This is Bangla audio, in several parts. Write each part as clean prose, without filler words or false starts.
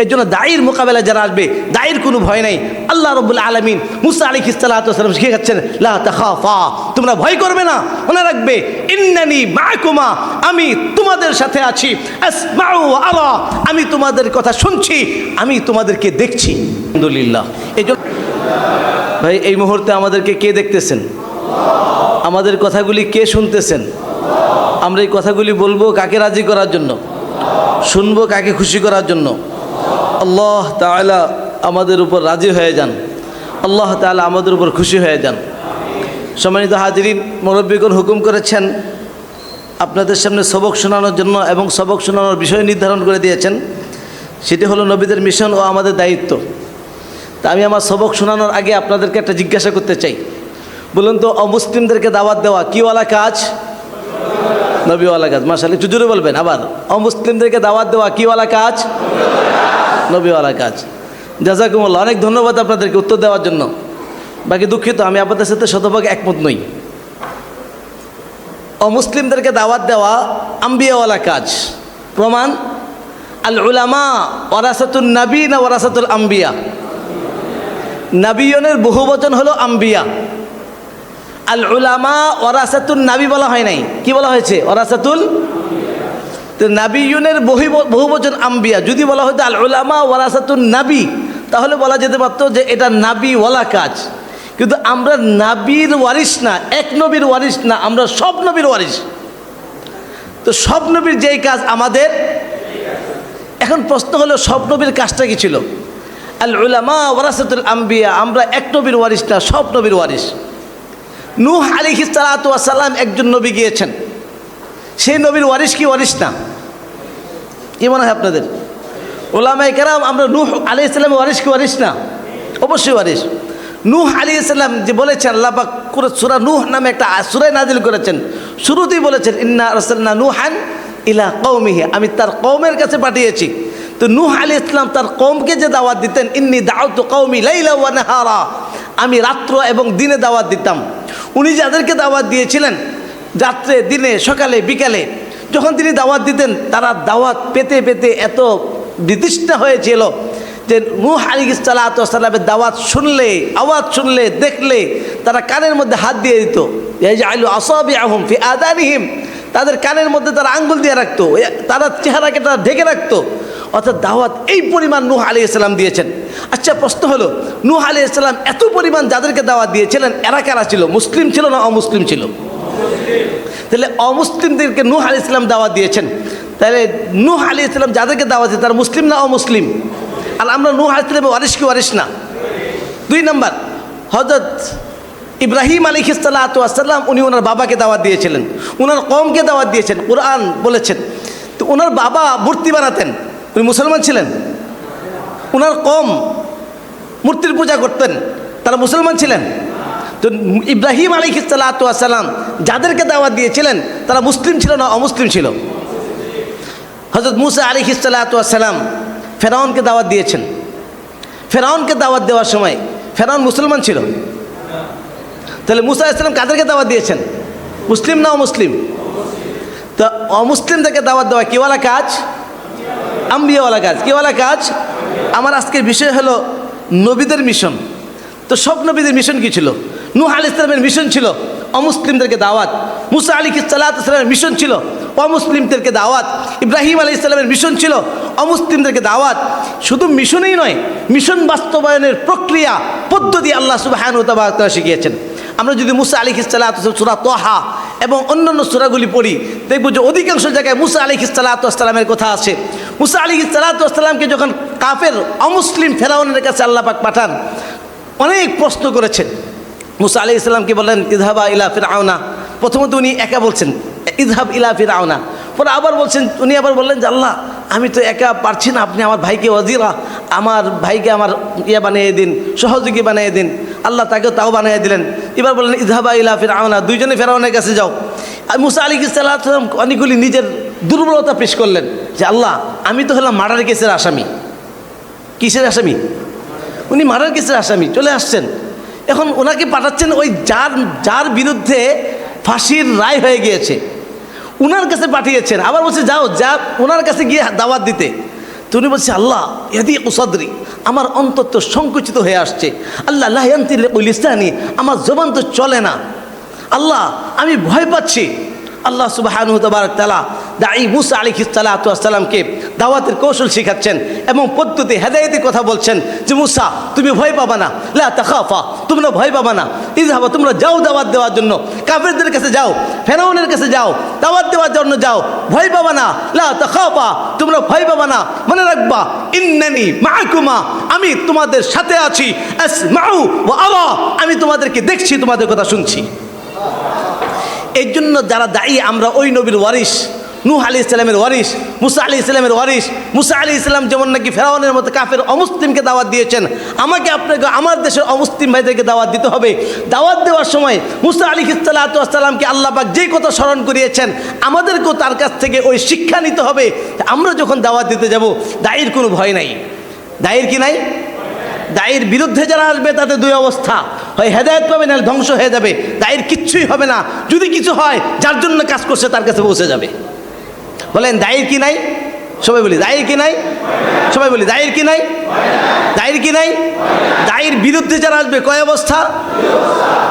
এর জন্য দায়ের মোকাবেলা যারা আসবে, দায়ের কোনো ভয় নাই। আল্লাহ রাব্বুল আলামিন মুসা আলাইহিস সালাতু ওয়াস সালাম শিখাচ্ছেন, লা তাখাফা, তোমরা ভয় করবে না, মনে রাখবে ইন্নানি মাআকুমা, আমি তোমাদের সাথে আছি, আসমাউ ওয়া আরা, আমি তোমাদের কথা শুনছি, আমি তোমাদেরকে দেখছি। আলহামদুলিল্লাহ। এই জন্য ভাই এই মুহূর্তে আমাদেরকে কে দেখতেছেন? আমাদের কথাগুলি কে শুনতেছেন? আমরা এই কথাগুলি বলবো কাকে রাজি করার জন্য? শুনবো কাকে খুশি করার জন্য? আল্লাহ তাআলা আমাদের উপর রাজি হয়ে যান, আল্লাহ তাআলা আমাদের উপর খুশি হয়ে যান। সম্মানিত হাজিরিন, মুরব্বিগণ হুকুম করেছেন আপনাদের সামনে সবক শোনানোর জন্য এবং সবক শোনানোর বিষয় নির্ধারণ করে দিয়েছেন, সেটি হলো নবীদের মিশন ও আমাদের দায়িত্ব। তা আমি আমার সবক শোনানোর আগে আপনাদেরকে একটা জিজ্ঞাসা করতে চাই। বলুন তো, অমুসলিমদেরকে দাওয়াত দেওয়া কিওয়ালা কাজ? নবীওয়ালা কাজ। মাশাআল্লাহ, একটু জোরে বলবেন আবার। অমুসলিমদেরকে দাওয়াত দেওয়া কিওয়ালা কাজ? নবীওয়ালা কাজ। জাযাকুমুল্লাহ, অনেক ধন্যবাদ আপনাদেরকে উত্তর দেওয়ার জন্য। বাকি দুঃখিত, আমি আপনাদের সাথে শতভাগ একমত নই। অমুসলিমদেরকে দাওয়াত দেওয়া আম্বিয়াওয়ালা কাজ। প্রমাণ, আল উলামা ওয়ারাসাতুন নবী না ওয়ারাসাতুল আম্বিয়া? নবীয়নের বহুবচন হলো আম্বিয়া। আল উলামা ওয়ারাসাতুন নবী বলা হয় নাই, কি বলা হয়েছে? ওয়ারাসাতুল। তো নবীয়নের বহুবচন আম্বিয়া। যদি বলা হতো আল উলামা ওয়ারাসাতুন নবী, তাহলে বলা যেতে পারতো যে এটা নাবিওয়ালা কাজ। কিন্তু আমরা নাবির ওয়ারিস না, এক নবীর ওয়ারিস না, আমরা সব নবীর ওয়ারিস। তো সব নবীর যেই কাজ আমাদের। এখন প্রশ্ন হলো, সব নবীর কাজটা কি ছিল? আল উলামা ওয়ারাসাতুল আম্বিয়া, আমরা এক নবীর ওয়ারিস না, সব নবীর ওয়ারিস। নূহ আলাইহিস সালাতু ওয়াস সালাম একজন নবী গিয়েছেন, সেই নবীর ওয়ারিস কি ওয়ারিস না? কি মনে হয় আপনাদের? উলামায়ে কেরাম, আমরা নূহ আলাইহিস সালামের ওয়ারিস কি ওয়ারিস না? অবশ্যই ওয়ারিস। নূহ আলাইহিস সালাম যে বলেছেন, আল্লাহ পাক সূরা নূহ নামে একটা সূরা নাজিল করেছেন, শুরুতেই বলেছেন ইন্না আরসালনা নূহান ইলা কওমিহি, আমি তার কওমের কাছে পাঠিয়েছি। তো নূহ আলাইহিস সালাম তার কওমকে যে দাওয়াত দিতেন, ইন্নী দাউতু কওমি লাইলা ওয়া নাহারা, আমি রাত্র এবং দিনে দাওয়াত দিতাম। উনি যাদেরকে দাওয়াত দিয়েছিলেন, রাত্রে দিনে সকালে বিকালে, যখন তিনি দাওয়াত দিতেন, তারা দাওয়াত পেতে পেতে এত বিতৃষ্ণা হয়েছিল যে নূহ আলাইহিস সালাতু ওয়াস সালামের দাওয়াত শুনলে, আওয়াজ শুনলে, দেখলে তারা কানের মধ্যে হাত দিয়ে দিত। ইয়াজআলু আসাবিআহুম ফি আযানিহিম, তাদের কানের মধ্যে তারা আঙ্গুল দিয়ে রাখতো, তারা চেহারাকে তারা ঢেকে রাখতো। অর্থাৎ দাওয়াত এই পরিমাণ নূহ আলাইহিস সালাম দিয়েছেন। আচ্ছা, প্রশ্ন হলো, নূহ আলাইহিস সালাম এত পরিমাণ যাদেরকে দাওয়াত দিয়েছিলেন, এরা কারা ছিল? মুসলিম ছিল না অমুসলিম ছিল? তাহলে অমুসলিমদেরকে নূহ আলাইহিস সালাম দাওয়াত দিয়েছেন, তাহলে নূহ আলাইহিস সালাম যাদেরকে দাওয়াত দিয়েছেন তারা মুসলিম না অমুসলিম? আর আমরা নূহ আলাইহিস সালামের ওয়ারিস কি ওয়ারিস না? 2 নম্বর, হযরত ইব্রাহিম আলাইহিস সালাতু ওয়াস সালাম, উনি ওনার বাবাকে দাওয়াত দিয়েছিলেন, ওনার কওমকে দাওয়াত দিয়েছেন। কুরআন বলেছেন, তো ওনার বাবা মূর্তি বানাতেন, উনি মুসলমান ছিলেন। ওনার কওম মূর্তির পূজা করতেন, তারা মুসলমান ছিলেন। তো ইব্রাহিম আলাইহিস সালাতু ওয়াস সালাম যাদেরকে দাওয়াত দিয়েছিলেন, তারা মুসলিম ছিল না অমুসলিম ছিল? হযরত মুসা আলাইহিস সালাতু ওয়াস সালাম ফেরাউনকে দাওয়াত দিয়েছেন। ফেরাউনকে দাওয়াত দেওয়ার সময় ফেরাউন মুসলমান ছিল? তাহলে মুসা আলাইহিস সালাম কাদেরকে দাওয়াত দিয়েছেন? মুসলিম না অমুসলিম? তো অমুসলিমদেরকে দাওয়াত দেওয়া কিওয়ালা কাজ? আম্বিয়াওয়ালা কাজ। কিওয়ালা কাজ? আমার আজকের বিষয় হলো নবীদের মিশন। তো সব নবীদের মিশন কি ছিল? নূহ আলাইহিস সালামের মিশন ছিল অমুসলিমদেরকে দাওয়াত। মুসা আলাইহিস সালাতু ওয়াস সালামের মিশন ছিল অমুসলিমদেরকে দাওয়াত। ইব্রাহিম আলাইহিস সালামের মিশন ছিল অমুসলিমদেরকে দাওয়াত। শুধু মিশনই নয়, মিশন বাস্তবায়নের প্রক্রিয়া পদ্ধতি আল্লাহ সুবহানাহু ওয়া তাআলা শিখিয়েছেন। আমরা যদি মুসা আলাইহিস সালাতু ওয়াস সালাম সূরা তাহা এবং অন্যান্য সূরাগুলি পড়ি, দেখব যে অধিকাংশ জায়গায় মুসা আলাইহিস সালাতু ওয়াস সালামের কথা আছে। মুসা আলাইহিস সালাতু ওয়াস সালামকে যখন কাফের অমুসলিম ফেরাউনের কাছে আল্লাহ পাক পাঠান, অনেক প্রশ্ন করেছেন। মুসা আলাইহিস সালামকে বললেন ইযহাবা ইলা ফিরআউনা, প্রথমত উনি একা বলছেন ইযহাব ইলা ফিরআউনা, পরে আবার বলছেন, উনি আবার বললেন যে আল্লাহ আমি তো একা পারছি না, আপনি আমার ভাইকে ওয়াজিরা, আমার ভাইকে আমার বানিয়ে দিন, সহযোগী বানিয়ে দিন। আল্লাহ তাকেও তাও বানিয়ে দিলেন। এবার বললেন ইযহাবা ইলা ফিরআউনা, দুইজনে ফেরাউনের কাছে যাও। আর মুসা আলাইহিস সালাতু ওয়াস সালাম অনেকগুলি নিজের দুর্বলতা পেশ করলেন যে আল্লাহ আমি তো হলাম মার্ডার কেসের আসামি। কিসের আসামি? উনি মার্ডার কেসের আসামি, চলে আসছেন। এখন ওনাকে পাঠাচ্ছেন ওই যার বিরুদ্ধে ফাঁসির রায় হয়ে গিয়েছে, উনার কাছে পাঠিয়েছেন। আবার বলছে যাও, ওনার কাছে গিয়ে দাওয়াত দিতে। তো তুমি বলছে আল্লাহ ইয়াদিকু সাদরি, আমার অন্তর তো সংকুচিত হয়ে আসছে। আল্লাহ লা ইয়ানতিকু লিসানি, আমার জবান তো চলে না। আল্লাহ আমি ভয় পাচ্ছি। আল্লাহ সুবহানাহু তাবারাক তাআলা দাঈ মুসা আলাইহিস সালাতু ওয়াস সালামকে দাওয়াতের কৌশল শেখাচ্ছেন এবং পদ্ধতি হেদায়েতের কথা বলছেন যে মুসা তুমি ভয় পাবা না, লা তাখাফা, তোমরা ভয় পাবা না, ইযহাবা, তোমরা যাও দাওয়াত দেওয়ার জন্য, কাফেরদের কাছে যাও, ফেরাউনের কাছে যাও, দাওয়াত দেওয়ার জন্য যাও, ভয় পাবা না, লা তাখাফা, তোমরা ভয় পাবা না। মনে রাখবা ইন্নানি মাআকুমা, আমি তোমাদের সাথে আছি, আসমাউ ওয়া আরা, আমি তোমাদেরকে দেখছি, তোমাদের কথা শুনছি। এই জন্য যারা দায়ী, আমরা ওই নবীর ওয়ারিস, নূহ আলাইহিস সালামের ওয়ারিস, মুসা আলাইহিস সালামের ওয়ারিস। মুসা আলাইহিস সালাম যেমন নাকি ফেরাউনের মতো কাফের অমুসলিমকে দাওয়াত দিয়েছেন, আমাকে আপনাকে আমার দেশের অমুসলিম ভাইদেরকে দাওয়াত দিতে হবে। দাওয়াত দেওয়ার সময় মুসা আলাইহিস সালামকে আল্লাহ পাক যেই কথা স্মরণ করিয়েছেন, আমাদেরকেও তার কাছ থেকে ওই শিক্ষা নিতে হবে। আমরা যখন দাওয়াত দিতে যাব, দায়ীর কোনো ভয় নাই। দায়ীর কি নাই? দায়ের বিরুদ্ধে যারা আসবে তাদের দুই অবস্থা, হয় হেদায়েত পাবে না ধ্বংস হয়ে যাবে। দায়ের কিচ্ছুই হবে না, যদি কিছু হয় যার জন্য কাজ করছে তার কাছে পৌঁছে যাবে। বলেন দায়ের কি নাই? সবাই বলি দায়ের কি নাই? সবাই বলি দায়ের কি নাই? দায়ের কি নাই? দায়ের বিরুদ্ধে যারা আসবে কয় অবস্থা?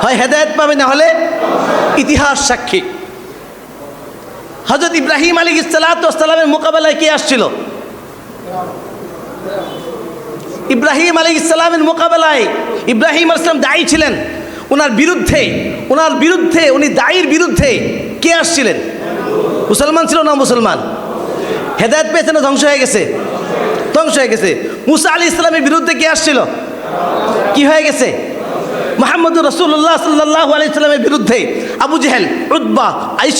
হয় হেদায়েত পাবে না হলে ইতিহাস সাক্ষী। হযরত ইব্রাহিম আলাইহিস সালামের মোকাবেলায় কে আসছিল? ইব্রাহিম আলাইহিস সালামের মোকাবেলায় ইব্রাহিম আলাইহিস সালাম দায়ী ছিলেন। ওনার বিরুদ্ধে উনি দায়ীর বিরুদ্ধে কে আসছিলেন? মুসলমান ছিল না মুসলমান? হেদায়েত পেয়েছে না ধ্বংস হয়ে গেছে? ধ্বংস হয়ে গেছে। মুসা আলাইহিস সালামের বিরুদ্ধে কে আসছিল? কি হয়ে গেছে? মুহাম্মদুর রাসূলুল্লাহ সাল্লাল্লাহু আলাইহি সাল্লামের বিরুদ্ধে আবু জেহেল, উতবা,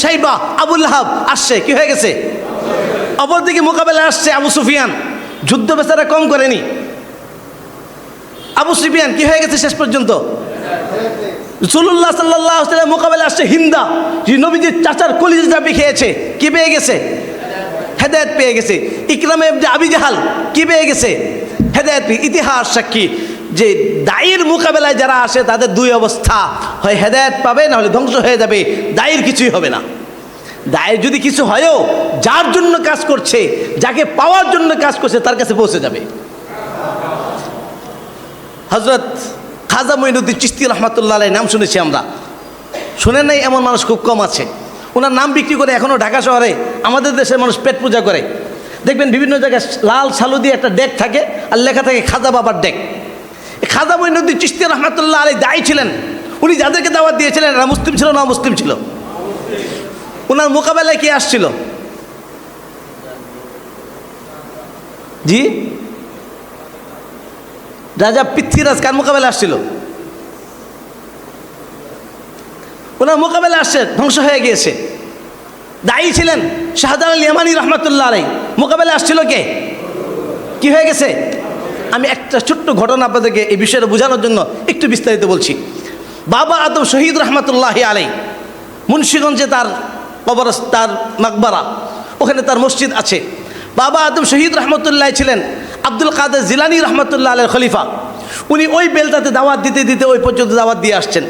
শাইবা, আবু লাহাব আসছে, কি হয়ে গেছে? অপরদিকে মোকাবেলায় আসছে আবু সুফিয়ান, যুদ্ধ বেচারা কম করেনি। আবু সুফিয়ান কি হয়ে গেছে শেষ পর্যন্ত? রাসূলুল্লাহ সাল্লাল্লাহু আলাইহি ওয়াসাল্লাম মোকাবেলায় আসছে হিন্দা, যে নবীজির চাচার কলিজা চাপি খেয়েছে, কি পেয়ে গেছে? হেদায়েত পেয়ে গেছে। ইকরামা ইবনে আবি জাহাল কি পেয়ে গেছে? হেদায়েত পেয়ে। ইতিহাস সাক্ষী যে দায়ের মোকাবেলায় যারা আসে তাদের দুই অবস্থা, হয় হেদায়েত পাবে না হলে ধ্বংস হয়ে যাবে। দায়ের কিছুই হবে না। দায়ের যদি কিছু হয়ও, যার জন্য কাজ করছে, যাকে পাওয়ার জন্য কাজ করছে তার কাছে পৌঁছে যাবে। হযরত খাজা মঈনুদ্দিন চিশতি রহমাতুল্লাহ আলাইহি নাম শুনেছি আমরা, শুনেন নাই এমন মানুষ খুব কম আছে। ওনার নাম বিক্রি করে এখনও ঢাকা শহরে আমাদের দেশের মানুষ পেট পূজা করে। দেখবেন বিভিন্ন জায়গায় লাল সালু দিয়ে একটা ডেক থাকে আর লেখা থাকে খাজা বাবার ডেক। খাজা মঈনুদ্দিন চিশতি রহমাতুল্লাহ আলাইহি দায়ী ছিলেন। উনি যাদেরকে দাওয়াত দিয়েছিলেন এরা মুসলিম ছিল না মুসলিম ছিল? ওনার মোকাবেলায় কে আসছিল? জি, রাজা পৃথ্বীরাজ কার মোকাবেলা আসছিল? ওনার মোকাবেলা আসছে, ধ্বংস হয়ে গিয়েছে। দায়ী ছিলেন শাহজালাল ইয়ামানি রহমাতুল্লাহ আলাইহি, মোকাবেলা আসছিল কে? কি হয়ে গেছে? আমি একটা ছোট্ট ঘটনা আপনাদেরকে এই বিষয়টা বোঝানোর জন্য একটু বিস্তারিত বলছি। বাবা আদম শহীদ রহমাতুল্লাহি আলাইহি, মুন্সিগঞ্জে তার কবর, তার মাকবারা, ওখানে তার মসজিদ আছে। বাবা আদম শহীদ রহমতুল্লাহ ছিলেন আব্দুল কাদের জিলানী রহমতুল্লাহ আলাইহির খলিফা। উনি ওই বেলটাতে দাওয়াত দিতে দিতে ওই পর্যন্ত দাওয়াত দিয়ে আসছেন।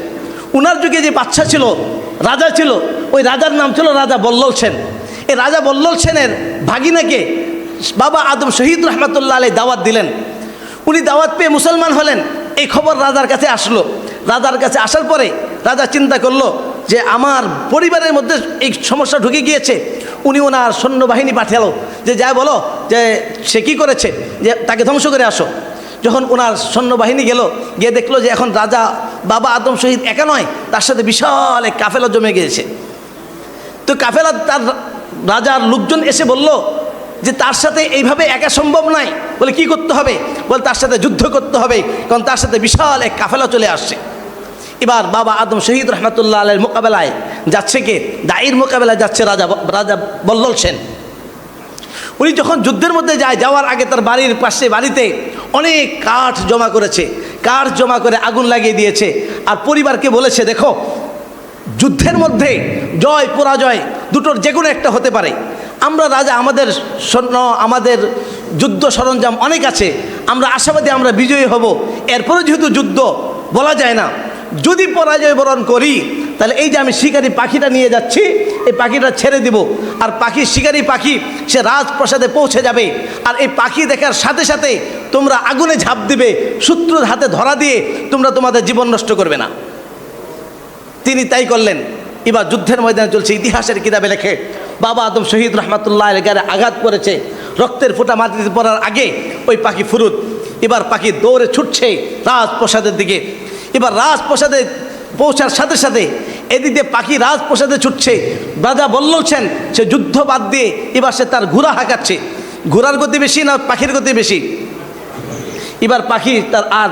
উনার যুগে যে বাদশা ছিল, রাজা ছিল, ওই রাজার নাম ছিল রাজা বল্লল সেন। এই রাজা বল্লল সেনের ভাগিনাকে বাবা আদম শহীদ রহমতুল্লাহ আলাইহি দাওয়াত দিলেন। উনি দাওয়াত পেয়ে মুসলমান হলেন। এই খবর রাজার কাছে আসলো। রাজার কাছে আসার পরে রাজা চিন্তা করলো যে আমার পরিবারের মধ্যে এই সমস্যা ঢুকে গিয়েছে। উনি ওনার সৈন্যবাহিনী পাঠালো যে যা বলো যে সে কী করেছে, যে তাকে ধ্বংস করে আসো। যখন ওনার সৈন্যবাহিনী গেল, গিয়ে দেখলো যে এখন রাজা বাবা আদম শহীদ একা নয়, তার সাথে বিশাল এক কাফেলা জমে গিয়েছে। তো কাফেলা, তার রাজার লোকজন এসে বলল যে তার সাথে এইভাবে একা সম্ভব নয়। বলে কি করতে হবে? বলে তার সাথে যুদ্ধ করতে হবে, কারণ তার সাথে বিশাল এক কাফেলা চলে আসছে। এবার বাবা আদম শহীদ রহমতুল্লাহ আলাইহির মোকাবেলায় যাচ্ছে কে? দায়ীর মোকাবেলায় যাচ্ছে রাজা বল্লল সেন। উনি যখন যুদ্ধের মধ্যে যায়, যাওয়ার আগে তার বাড়ির পাশে বাড়িতে অনেক কাঠ জমা করেছে। কাঠ জমা করে আগুন লাগিয়ে দিয়েছে আর পরিবারকে বলেছে দেখো, যুদ্ধের মধ্যে জয় পরাজয় দুটোর যে কোনো একটা হতে পারে। আমরা রাজা, আমাদের সৈন্য, আমাদের যুদ্ধ সরঞ্জাম অনেক আছে, আমরা আশাবাদী আমরা বিজয়ী হব। এরপরে যেহেতু যুদ্ধ বলা যায় না, যদি পরাজয় বরণ করি তাহলে এই যে আমি শিকারী পাখিটা নিয়ে যাচ্ছি, এই পাখিটা ছেড়ে দিব, আর পাখি শিকারী পাখি সে রাজপ্রাসাদে পৌঁছে যাবে, আর এই পাখি দেখার সাথে সাথে তোমরা আগুনে ঝাঁপ দিবে, শত্রুর হাতে ধরা দিয়ে তোমরা তোমাদের জীবন নষ্ট করবে না। তিনি তাই করলেন। এবার যুদ্ধের ময়দানে চলছে। ইতিহাসের কিতাবে লেখে বাবা আদম শহীদ রহমাতুল্লাহ আলাইহি গায়ে আঘাত করেছে, রক্তের ফোঁটা মাটিতে পড়ার আগে ওই পাখি ফুরুত। এবার পাখি দৌড়ে ছুটছে রাজপ্রাসাদের দিকে। এবার রাজপ্রাসাদে পৌঁছার সাথে সাথে এদিকে পাখি রাজপ্রাসাদে ছুটছে, রাজা বলছেন সে যুদ্ধ বাদ দিয়ে এবার সে তার ঘোড়া হাঁকাচ্ছে। ঘোড়ার গতি বেশি না পাখির গতি বেশি? এবার পাখি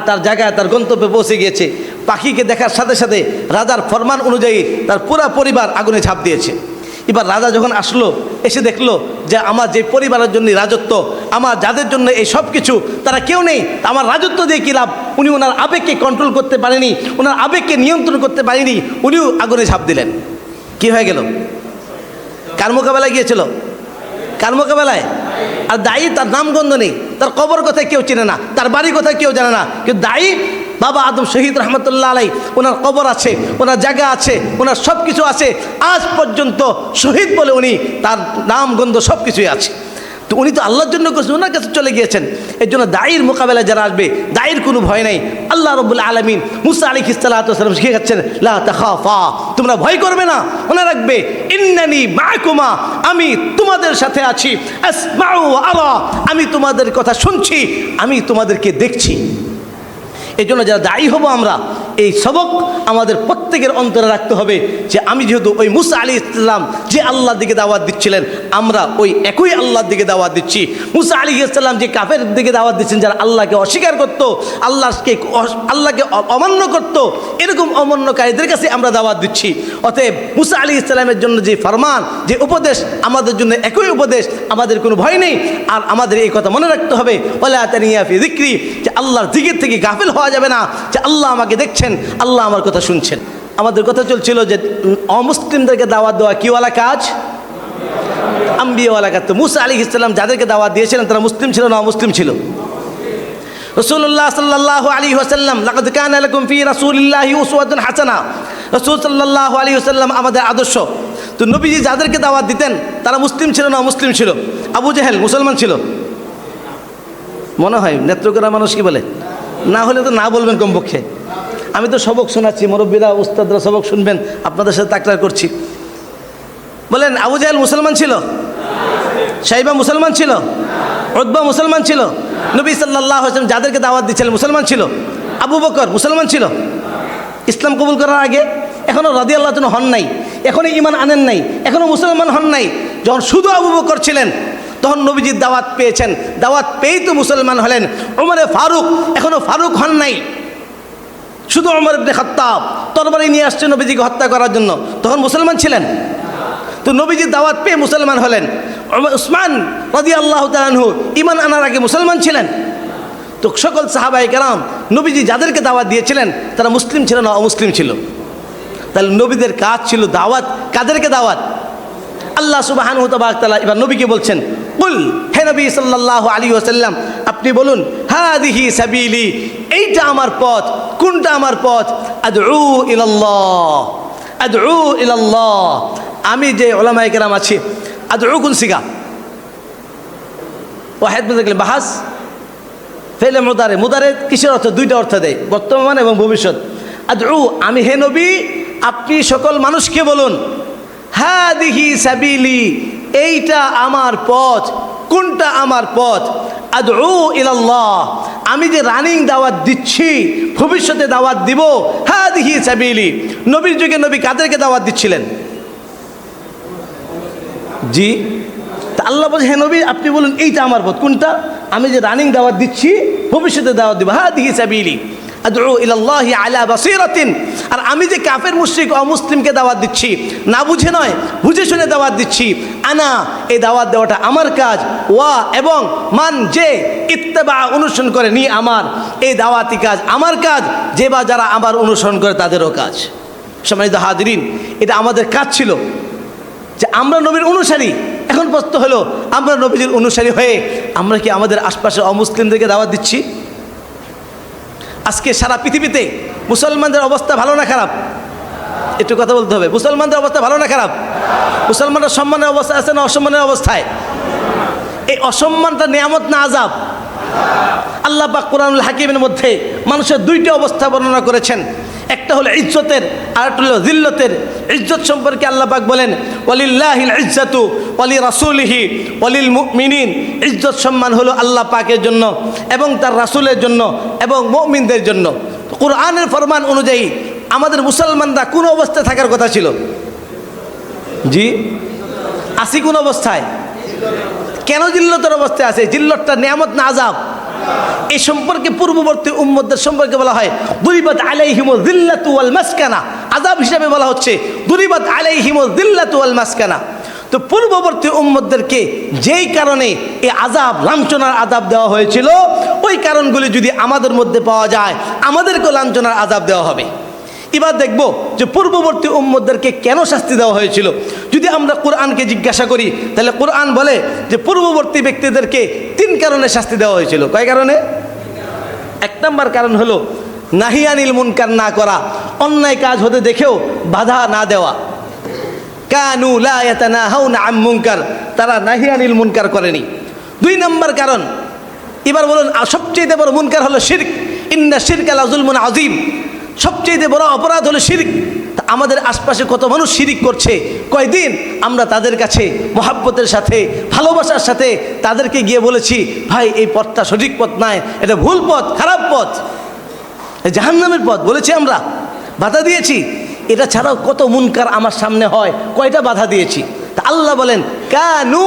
তার জায়গায় তার গন্তব্যে পৌঁছে গিয়েছে। পাখিকে দেখার সাথে সাথে রাজার ফরমান অনুযায়ী তার পুরা পরিবার আগুনে ঝাঁপ দিয়েছে। এবার রাজা যখন আসলো, এসে দেখলো যে আমার যে পরিবারের জন্য রাজত্ব, আমার যাদের জন্য এই সব কিছু, তারা কেউ নেই, আমার রাজত্ব দিয়ে কী লাভ? উনি ওনার আবেগকে কন্ট্রোল করতে পারেনি, ওনার আবেগকে নিয়ন্ত্রণ করতে পারেনি, উনিও আগুনে ঝাঁপ দিলেন। কি হয়ে গেল? কার মোকাবেলায় গিয়েছিল? কার মোকাবেলায়? আর দায়ী তার নামগন্ধ নেই, তার কবর কোথায় কেউ চেনে না, তার বাড়ি কোথায় কেউ জানে না, কিন্তু দায়ী বাবা আদম শহীদ রহমতুল্লাহ আলাই, ওনার কবর আছে, ওনার জায়গা আছে, ওনার সব কিছু আছে, আজ পর্যন্ত শহীদ বলে উনি, তার নামগন্ধ সব কিছুই আছে। তো উনি তো আল্লাহর জন্য করছেন, ওনার কাছে চলে গিয়েছেন। এর জন্য দায়ীর মোকাবেলায় যারা আসবে, দায়ীর কোনো ভয় নাই। আল্লাহ রাব্বুল আলামিন মুসা আলাইহিস সালাতু ওয়াস সালাম শিখিয়ে যাচ্ছেন, লা তাখাফা, তোমরা ভয় করবে না, মনে রাখবে ইন্নানি মাআকুমা, আমি তোমাদের সাথে আছি, আসমাউ ওয়া আরা, আমি তোমাদের কথা শুনছি, আমি তোমাদেরকে দেখছি। এই জন্য যারা দায়ী হব আমরা, এই সবক আমাদের প্রত্যেকের অন্তরে রাখতে হবে যে আমি যেহেতু ওই মুসা আলাইহিস সালাম যে আল্লাহর দিকে দাওয়াত দিচ্ছিলেন, আমরা ওই একই আল্লাহর দিকে দাওয়াত দিচ্ছি। মুসা আলাইহিস সালাম যে কাফের দিকে দাওয়াত দিচ্ছেন, যারা আল্লাহকে অস্বীকার করত, আল্লাহকে অমান্য করত, এরকম অমান্যকারীদের কাছে আমরা দাওয়াত দিচ্ছি। অতএব মুসা আলাইহিস সালামের জন্য যে ফরমান, যে উপদেশ, আমাদের জন্য একই উপদেশ, আমাদের কোনো ভয় নেই। আর আমাদের এই কথা মনে রাখতে হবে, ওয়ালা তানিয়া ফি যিকরি, যে আল্লাহর জিকির থেকে গাফিল হওয়া যাবে না, যে আল্লাহ আমাকে দেখছেন, আল্লাহ আমার কথা শুনছেন। আমাদের কথা চলছিল যে অমুসলিমদেরকে দাওয়াত দেওয়া কিওয়ালা কাজ? আম্বিয়াওয়ালা কাজ। তো মুসা আলাইহিস সালাম যাদেরকে দাওয়াত দিয়েছিলেন তারা মুসলিম ছিল না অমুসলিম ছিল? রাসূলুল্লাহ সাল্লাল্লাহু আলাইহি ওয়াসাল্লাম, লাকাদ কানা লাকুম ফি রাসূলিল্লাহি উসওয়াতুন হাসানাহ, রাসূল সাল্লাল্লাহু আলাইহি ওয়াসাল্লাম আমাদের আদর্শ। তো নবীজি যাদেরকে দাওয়াত দিতেন তারা মুসলিম ছিল না অমুসলিম ছিল? আবু জেহেল মুসলমান ছিল মনে হয়, নেত্রকোনা মানুষ কি বলে? না হলে তো না বলবেন কমপক্ষে। আমি তো সবক শোনাচ্ছি, মুরব্বীরা উস্তাদরা সবক শুনবেন, আপনাদের সাথে তাকরার করছি। বলেন আবু জাহেল মুসলমান ছিল? সাইবা মুসলমান ছিল? উতবা মুসলমান ছিল? নবী সাল্লাল্লাহু আলাইহি ওয়াসাল্লাম যাদেরকে দাওয়াত দিচ্ছিলেন মুসলমান ছিল? আবু বকর মুসলমান ছিল ইসলাম কবুল করার আগে? এখনও রাদিয়াল্লাহু তাআলা হন নাই, এখনও ঈমান আনেন নাই, এখনও মুসলমান হন নাই। যখন শুধু আবু বকর ছিলেন তখন নবীজির দাওয়াত পেয়েছেন, দাওয়াত পেয়েই তো মুসলমান হলেন। ওমরে ফারুক এখনও ফারুক হন নাই, শুধু ওমর ইবনে খাত্তাব তরবারি নিয়ে আসছে নবীজিকে হত্যা করার জন্য, তখন মুসলমান ছিলেন? তো নবীজির দাওয়াত পেয়ে মুসলমান হলেন। উসমান রাদিয়াল্লাহু তাআলা আনহু ঈমান আনার আগে মুসলমান ছিলেন। তো সকল সাহাবায়ে কেরাম নবীজি যাদেরকে দাওয়াত দিয়েছিলেন তারা মুসলিম ছিল না অমুসলিম ছিল? তাহলে নবীদের কাজ ছিল দাওয়াত। কাদেরকে দাওয়াত? আল্লাহ সুবহানাহু ওয়া তাআলা এবার নবীকে বলছেন, কুল, হে নবী সাল্লাল্লাহু আলাইহি ওয়াসাল্লাম আপনি বলুন, হাদিহি সাবিলি, এইটা আমার পথ। কোনটা আমার পথ? আদউ ইলাল্লাহ, আদউ ইলাল্লাহ। আমি যে উলামায়ে কেরাম আছি, আদউ কোন সিগা? ওয়াহিদ বলতে বাহাস ফেলে মুদারে, মুদারে কিসের অর্থ? দুইটা অর্থ দেয়, বর্তমান এবং ভবিষ্যৎ। আদউ, আমি, হে নবী আপনি সকল মানুষকে বলুন, হাদিহি সাবিলি, এইটা আমার পথ। কোনটা আমার পথ? আদউ ইলাল্লাহ, আমি যে রানিং দাওয়াত দিচ্ছি, ভবিষ্যতে দাওয়াত দিব, হাদিহি সাবিলি। নবীর যুগে নবী কাদেরকে দাওয়াত দিচ্ছিলেন? জি, তা আল্লাহ বলছে, হে নবী আপনি বলুন এইটা আমার পথ। কোনটা? আমি যে রানিং দাওয়াত দিচ্ছি, ভবিষ্যতে দাওয়াত দিব, হাদিহি সাবিলি আদউ ইলাল্লাহি আলা বাসীরাতিন। আর আমি যে কাফের মুশরিক অমুসলিমকে দাওয়াত দিচ্ছি, না বুঝে নয়, বুঝে শুনে দাওয়াত দিচ্ছি। আনা, এই দাওয়াত দেওয়াটা আমার কাজ। ওয়া, এবং মান, যে ইত্তেবা অনুসরণ করে নি আমার, এই দাওয়াতি কাজ আমার কাজ। যে বা যারা আমার অনুসরণ করে তাদেরও কাজ। সম্মানিত হাজিরিন, এটা আমাদের কাজ ছিল যে আমরা নবীর অনুসারী। এখন প্রশ্ন হলো, আমরা নবীজির অনুসারী হয়ে আমরা কি আমাদের আশপাশের অমুসলিমদেরকে দাওয়াত দিচ্ছি? আজকে সারা পৃথিবীতে মুসলমানদের অবস্থা ভালো না খারাপ? একটু কথা বলতে হবে। মুসলমানদের অবস্থা ভালো না খারাপ? মুসলমানরা সম্মানের অবস্থায় আছে না অসম্মানের অবস্থায়? এই অসম্মানটা নিয়ামত না আযাব? আল্লাহ পাক কোরআনুল হাকিমের মধ্যে মানুষের দুইটি অবস্থা বর্ণনা করেছেন। একটা হলো ইজ্জতের, আর একটা হলো যিল্লতের। ইজ্জত সম্পর্কে আল্লাহ পাক বলেন, ওয়ালিল্লাহিল ইজ্জাতু ওয়ালি রাসূলিহি ওয়ালিল মুমিনিন। ইজ্জত সম্মান হলো আল্লাহ পাকের জন্য এবং তার রাসূলের জন্য এবং মুমিনদের জন্য। কোরআনের ফরমান অনুযায়ী আমাদের মুসলমানরা কোন অবস্থায় থাকার কথা ছিল? জি, আসি কোন অবস্থায়? কেন জিল্লতের অবস্থায় আছে? জিল্লতটা নিয়ামত না আযাব? এই সম্পর্কে পূর্ববর্তী উম্মতদের সম্পর্কে বলা হয় দুরিবাত আলাইহিমুয যিল্লাতু ওয়াল মাসকানা। আযাব হিসাবে বলা হচ্ছে দুরিবাত আলাইহিমুয যিল্লাতু ওয়াল মাসকানা। তো পূর্ববর্তী উম্মতদেরকে যেই কারণে এই আযাব, লাঞ্ছনার আযাব দেওয়া হয়েছিল, ওই কারণগুলি যদি আমাদের মধ্যে পাওয়া যায়, আমাদেরকেও লাঞ্ছনার আযাব দেওয়া হবে। এবার দেখব যে পূর্ববর্তী উম্মতদেরকে কেন শাস্তি দেওয়া হয়েছিল। যদি আমরা কোরআনকে জিজ্ঞাসা করি, তাহলে কোরআন বলে যে পূর্ববর্তী ব্যক্তিদেরকে 3 কারণে শাস্তি দেওয়া হয়েছিল। কয় কারণে? 1 নম্বর কারণ হলো নাহি আনিল মুনকার না করা, অন্যায় কাজ হতে দেখেও বাধা না দেওয়া। কানু লা ইয়াতানাহাউনা আন মুনকার, তারা নাহি আনিল মুনকার করেনি। 2 নম্বর কারণ, এবার বলুন সবচেয়ে বড় মুনকার হলো শিরক। ইন্না শিরকা লা যুলমুন আযীম। সবচেয়ে বড় অপরাধ হলো শিরক। আমাদের আশপাশে কত মানুষ শিরক করছে, কয়দিন আমরা তাদের কাছে মহাব্বতের সাথে, ভালোবাসার সাথে তাদেরকে গিয়ে বলেছি, ভাই এই পথটা সঠিক পথ নয়, এটা ভুল পথ, খারাপ পথ, জাহান্নামের পথ বলেছি, আমরা বাধা দিয়েছি। এটা ছাড়াও কত মুনকার আমার সামনে হয়, কয়টা বাধা দিয়েছি। তা আল্লাহ বলেন কানু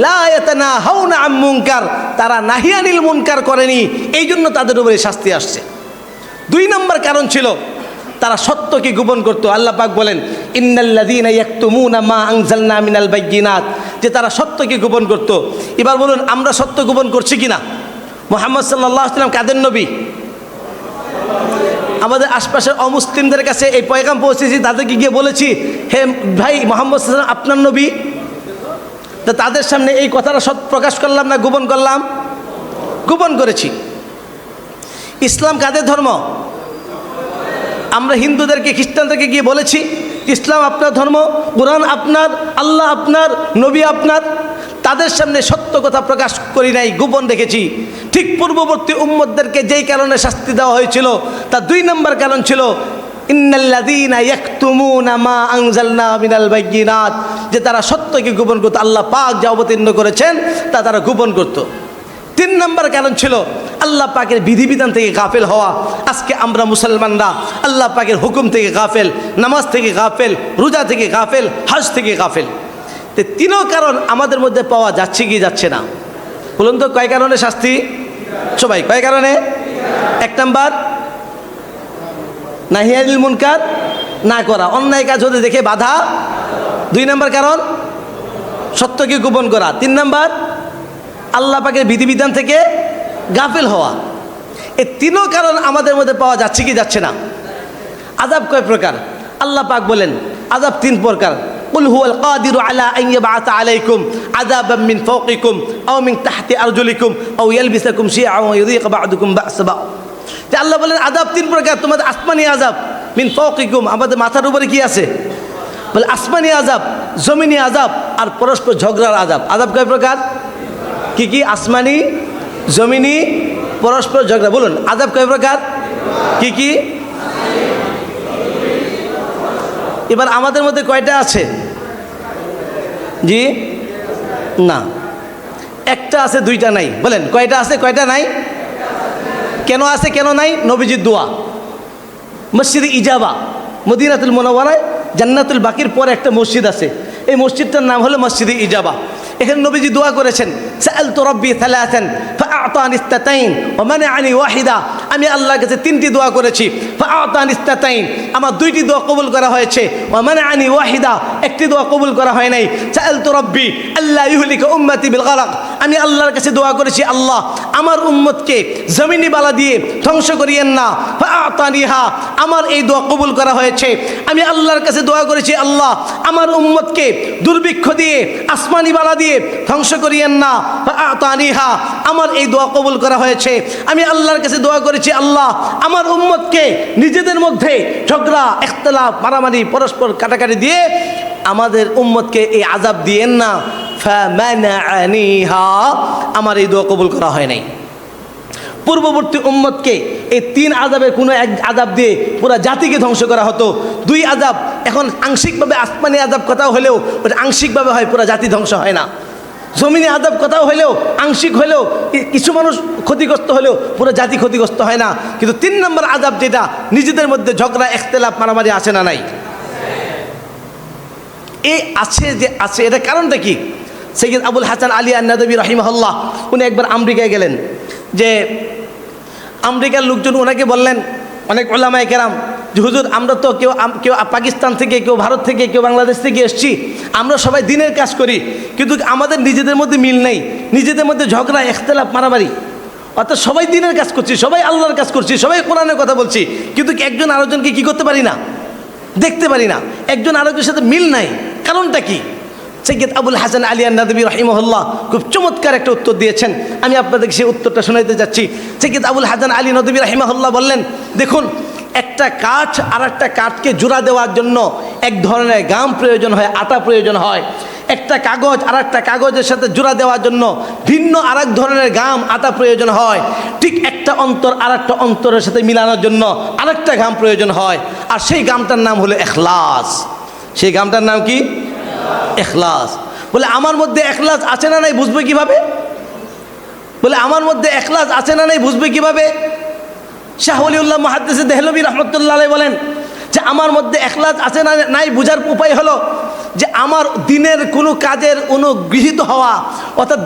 লা ইয়াতানাহাউনা আন মুনকার, তারা নাহি আনিল মুনকার করেনি, এই জন্য তাদের উপরে শাস্তি আসছে। 2 নম্বর কারণ ছিল তারা সত্যকে গোপন করত। আল্লাহ পাক বলেন ইন্নাল্লাযীনা ইয়াকতুমুনা মা আনজালনা মিনাল বাইয়িনাত, যে তারা সত্যকে গোপন করত। এবার বলুন আমরা সত্য গোপন করছি কিনা? মুহাম্মদ সাল্লাল্লাহু আলাইহি ওয়াসাল্লাম কাদের নবী? আমাদের আশপাশের অমুসলিমদের কাছে এই পয়গাম পৌঁছেছি, তাদেরকে গিয়ে বলেছি, হে ভাই মুহাম্মদ সাল্লাল্লাহু আলাইহি ওয়াসাল্লাম আপনার নবী। তো তাদের সামনে এই কথাটা সত্য প্রকাশ করলাম না গোপন করলাম? গোপন করেছি। ইসলাম কাদের ধর্ম? আমরা হিন্দুদেরকে, খ্রিস্টানদেরকে গিয়ে বলেছি ইসলাম আপনার ধর্ম, কোরআন আপনার, আল্লাহ আপনার, নবী আপনার। তাদের সামনে সত্য কথা প্রকাশ করি নাই, গোপন রেখেছি। ঠিক পূর্ববর্তী উম্মতদেরকে যেই কারণে শাস্তি দেওয়া হয়েছিল, তার 2 নম্বর কারণ ছিল ইন্নাল্লাযীনা ইয়াকতুমুনা মা আনজালনা মিনাল বাইয়িনাত, যে তারা সত্যকে গোপন করত। আল্লাহ পাক যা অবতীর্ণ করেছেন তা তারা গোপন করত। 3 নম্বর কারণ ছিল আল্লাহ পাকের বিধিবিধান থেকে গাফেল হওয়া। আজকে আমরা মুসলমানরা আল্লাহ পাকের হুকুম থেকে গাফেল, নামাজ থেকে গাফেল, রোজা থেকে গাফেল, হজ থেকে গাফেল। তো 3 কারণ আমাদের মধ্যে পাওয়া যাচ্ছে কি যাচ্ছে না? বলুন তো কয় কারণে শাস্তি? সবাই কয় কারণে? 1 নম্বর নাহি আনিল মুনকার না করা, অন্যায় কাজ হতে দেখে বাধা। 2 নম্বর কারণ সত্যকে গোপন করা। 3 নম্বর আল্লাহ পাকের বিধিবিধান থেকে গাফেল হওয়া। এই 3 কারণ আমাদের মধ্যে পাওয়া যাচ্ছে কি যাচ্ছে না? আযাব কয় প্রকার? আল্লাহ পাক বলেন আযাব 3 প্রকার। কুল হুয়াল কাদিরু আলা আন ইয়াবআসা আলাইকুম আযাবাম মিন ফাওকিকুম আও মিন তাহতি আরজুলিকুম আও ইয়ালবিসাকুম শিআআ ওয়া ইউযীকা বা'দুকুম বা'সা বা'দ। যে আল্লাহ বলেন আযাব 3 প্রকার। তোমাদের আসমানি আযাব, মিন ফাওকিকুম আমাদের মাথার উপরে কি আছে? বলে আসমানি আযাব, জমিনি আযাব, আর পরস্পর ঝগড়ার আযাব। আযাব কয় প্রকার? কি কি? আসমানি, জমিনি, পরস্পর ঝগড়া। বলুন আযাব কয় প্রকার? কি কি? এবার আমাদের মধ্যে কয়টা আছে? জি না, একটা আছে, 2টা নাই। বলেন কয়টা আছে, কয়টা নাই? কেন আছে কেন নাই? নবীজির দোয়া, মসজিদে ইজাবা, মদিনাতুল মুনাওয়ারায় জান্নাতুল বাকির পরে একটা মসজিদ আছে, এই মসজিদটার নাম হলো মসজিদে ইজাবা। এখানে নবীজি দোয়া করেছেন সাআলতু রাব্বি সালাসান ফাআতানি ইসনাতাইন ওয়া মানাআনি ওয়াহিদা। আমি আল্লাহর কাছে 3টি দোয়া করেছি, ফাআতানি ইসনাতাইন আমার 2টি দোয়া কবুল করা হয়েছে, ওয়া মানাআনি ওয়াহিদা 1টি দোয়া কবুল করা হয় নাই। সাআলতু রাব্বি আল্লা ইহলিকা উম্মতি বিল গরক। আমি আল্লাহর কাছে দোয়া করেছি আল্লাহ আমার উম্মতকে জমিনি বালা দিয়ে ধ্বংস করিয়েন না। ফাআতানিহা আমার এই দোয়া কবুল করা হয়েছে। আমি আল্লাহর কাছে দোয়া করেছি আল্লাহ আমার উম্মতকে দুর্ভিক্ষ দিয়ে, আসমানি বালা দিয়ে ধ্বংস করিয়েন না। ফাআতানিহা আমার এই এই দোয়া কবুল করা হয়েছে। আমি আল্লাহর কাছে দোয়া করেছি, আল্লাহ আমার উম্মতকে নিজেদের মধ্যে ঝগড়া, ইখতিলাফ, মারামারি, পরস্পর কাটাকাটি দিয়ে আমাদের উম্মতকে এই আযাব দিয়েন না। ফামানাআনিহা, আমার এই দোয়া কবুল করা হয় নাই। পূর্ববর্তী উম্মতকে এই 3 আযাবের কোনো এক আযাব দিয়ে পুরো জাতিকে ধ্বংস করা হতো। 2 আযাব, এখন আংশিকভাবে আসমানি আযাব কথাও হলেও ওটা আংশিকভাবে হয়, পুরো জাতি ধ্বংস হয় না। জমিনে আযাব কথাও হলেও আংশিক হলেও কিছু মানুষ ক্ষতিগ্রস্ত হলেও পুরো জাতি ক্ষতিগ্রস্ত হয় না। কিন্তু 3 নম্বর আযাব যেটা, নিজেদের মধ্যে ঝগড়া, ইখতিলাফ, মারামারি আছে না নাই? এই আছে যে আছে, এটা কারণটা কি? সৈয়দ আবুল হাসান আলী আন-নাদবী রাহিমাহুল্লাহ উনি একবার আমেরিকায় গেলেন। যে আমেরিকার লোকজন ওনাকে বললেন, অনেক উলামায়ে কেরাম, যে হুজুর আমরা তো কেউ পাকিস্তান থেকে, কেউ ভারত থেকে, কেউ বাংলাদেশ থেকে এসেছি, আমরা সবাই দিনের কাজ করি, কিন্তু আমাদের নিজেদের মধ্যে মিল নেই, নিজেদের মধ্যে ঝগড়া, ইখতিলাফ, মারামারি। অর্থাৎ সবাই দিনের কাজ করছি, সবাই আল্লাহর কাজ করছি, সবাই কোরআনের কথা বলছি, কিন্তু একজন আরেকজনকে কি করতে পারি না, দেখতে পারি না, একজন আরেকজনের সাথে মিল নাই। কারণটা কি? সৈয়দ আবুল হাসান আলী আন-নাদবী রাহিমাহুল্লাহ খুব চমৎকার একটা উত্তর দিয়েছেন। আমি আপনাদেরকে সেই উত্তরটা শোনাতে যাচ্ছি। সৈয়দ আবুল হাসান আলী নদবী রাহিমাহুল্লাহ বললেন, দেখুন, একটা কাঠ আর একটা কাঠকে জোড়া দেওয়ার জন্য এক ধরনের গাম প্রয়োজন হয়, আটা প্রয়োজন হয়। একটা কাগজ আর একটা কাগজের সাথে জোড়া দেওয়ার জন্য ভিন্ন আর এক ধরনের গাম, আটা প্রয়োজন হয়। ঠিক একটা অন্তর আর একটা অন্তরের সাথে মিলানোর জন্য আরেকটা গাম প্রয়োজন হয়, আর সেই গামটার নাম হলো ইখলাস। সেই গামটার নাম কি? ইখলাস। বলে আমার মধ্যে ইখলাস আছে না নাই বুঝবে কিভাবে? বলে আমার মধ্যে ইখলাস আছে না নাই বুঝবে কিভাবে? শাহ ওলিউল্লাহ মুহাদ্দিস দেহলভী রাহমাতুল্লাহ আলাইহি বলেন যে আমার মধ্যে ইখলাস আছে না নাই বোঝার উপায় হলো যে আমার দিনের কোনো কাজের অনুগৃহীত হওয়া, অর্থাৎ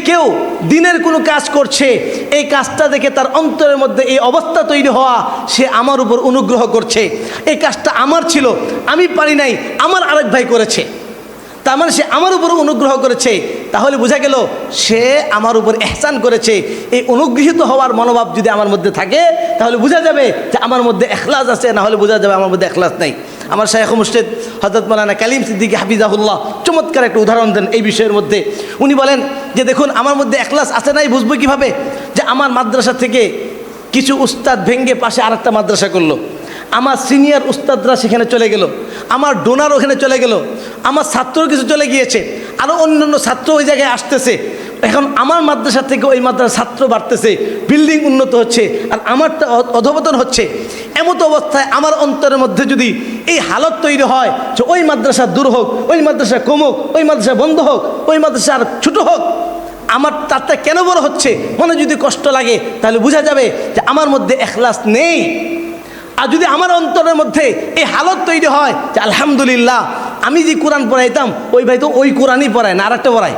কেউ দিনের কোনো কাজ করছে, এই কাজটা দেখে তার অন্তরের মধ্যে এই অবস্থা তৈরি হওয়া, সে আমার উপর অনুগ্রহ করছে। এই কাজটা আমার ছিল, আমি পারি নাই, আমার আরেক ভাই করেছে, তার মানে সে আমার উপর অনুগ্রহ করেছে। তাহলে বোঝা গেল সে আমার উপর ইহসান করেছে। এই অনুগৃহীত হওয়ার মনোভাব যদি আমার মধ্যে থাকে, তাহলে বোঝা যাবে যে আমার মধ্যে ইখলাস আছে, না হলে বোঝা যাবে আমার মধ্যে ইখলাস নাই। আমার শাইখ মুর্শিদ হযরত মাওলানা কালিম সিদ্দিকী হাফিজাহুল্লাহ চমৎকার একটা উদাহরণ দেন এই বিষয়ের মধ্যে। উনি বলেন যে দেখুন, আমার মধ্যে ইখলাস আছে নাই বুঝবো কিভাবে? যে আমার মাদ্রাসা থেকে কিছু উস্তাদ ভেঙ্গে পাশে আরেকটা মাদ্রাসা করলো, আমার সিনিয়র উস্তাদরা সেখানে চলে গেল, আমার ডোনার ওখানে চলে গেল, আমার ছাত্র কিছু চলে গিয়েছে, আরও অন্যান্য ছাত্র ওই জায়গায় আসতেছে। এখন আমার মাদ্রাসা থেকে ওই মাদ্রাসার ছাত্র বাড়তেছে, বিল্ডিং উন্নত হচ্ছে, আর আমারটা অধঃপতন হচ্ছে। এমতো অবস্থায় আমার অন্তরের মধ্যে যদি এই হালত তৈরি হয় যে ওই মাদ্রাসা দূর হোক, ওই মাদ্রাসা কমুক, ওই মাদ্রাসা বন্ধ হোক, ওই মাদ্রাসা আর ছোটো হোক, আমার তারটা কেন বড় হচ্ছে, মনে যদি কষ্ট লাগে, তাহলে বোঝা যাবে যে আমার মধ্যে ইখলাস নেই। আর যদি আমার অন্তরের মধ্যে এই হালত তৈরি হয় যে আলহামদুলিল্লাহ, আমি যে কোরআন পড়াইতাম ওই ভাই তো ওই কোরআনই পড়ায় না, আর একটা পড়ায়।